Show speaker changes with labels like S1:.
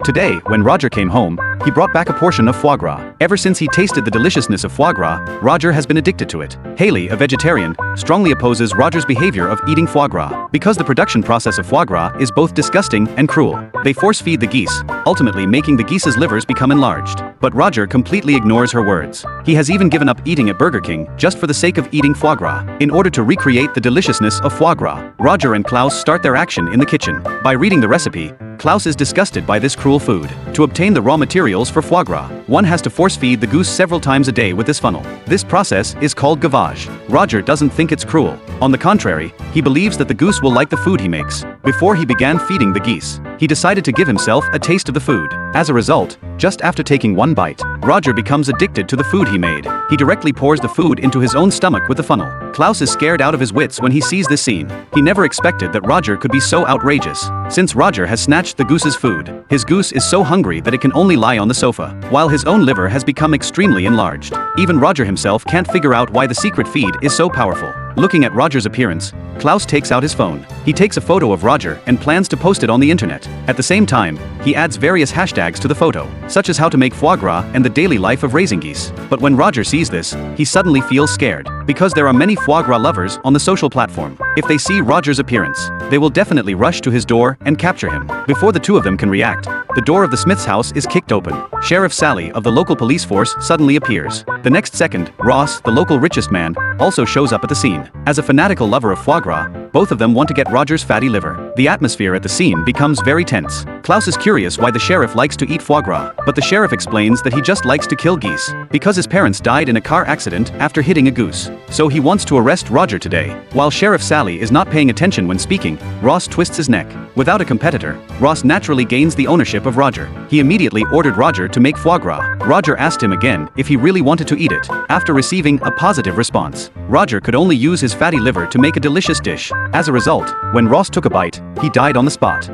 S1: Today, when Roger came home, he brought back a portion of foie gras. Ever since he tasted the deliciousness of foie gras, Roger has been addicted to it. Haley, a vegetarian, strongly opposes Roger's behavior of eating foie gras because the production process of foie gras is both disgusting and cruel. They force-feed the geese, ultimately making the geese's livers become enlarged. But Roger completely ignores her words. He has even given up eating at Burger King just for the sake of eating foie gras. In order to recreate the deliciousness of foie gras, Roger and Klaus start their action in the kitchen. By reading the recipe, Klaus is disgusted by this cruel food. To obtain the raw materials for foie gras, one has to force-feed the goose several times a day with this funnel. This process is called gavage. Roger doesn't think it's cruel. On the contrary, he believes that the goose will like the food he makes. Before he began feeding the geese, he decided to give himself a taste of the food. As a result, just after taking one bite, Roger becomes addicted to the food he made. He directly pours the food into his own stomach with the funnel. Klaus is scared out of his wits when he sees this scene. He never expected that Roger could be so outrageous. Since Roger has snatched the goose's food, his goose is so hungry that it can only lie on the sofa, while his own liver has become extremely enlarged. Even Roger himself can't figure out why the secret feed is so powerful. Looking at Roger's appearance, Klaus takes out his phone. He takes a photo of Roger and plans to post it on the internet. At the same time, he adds various hashtags to the photo, such as how to make foie gras and the daily life of raising geese. But when Roger sees this, he suddenly feels scared, because there are many foie gras lovers on the social platform. If they see Roger's appearance, they will definitely rush to his door and capture him. Before the two of them can react, the door of the Smith's house is kicked open. Sheriff Sally of the local police force suddenly appears. The next second, Ross, the local richest man, also shows up at the scene. As a fanatical lover of foie gras, both of them want to get Roger's fatty liver. The atmosphere at the scene becomes very tense. Klaus is curious why the sheriff likes to eat foie gras, but the sheriff explains that he just likes to kill geese, because his parents died in a car accident after hitting a goose. So he wants to arrest Roger today. While Sheriff Sally is not paying attention when speaking, Ross twists his neck. Without a competitor, Ross naturally gains the ownership of Roger. He immediately ordered Roger to make foie gras. Roger asked him again if he really wanted to eat it. After receiving a positive response, Roger could only use his fatty liver to make a delicious dish. As a result, when Ross took a bite, he died on the spot.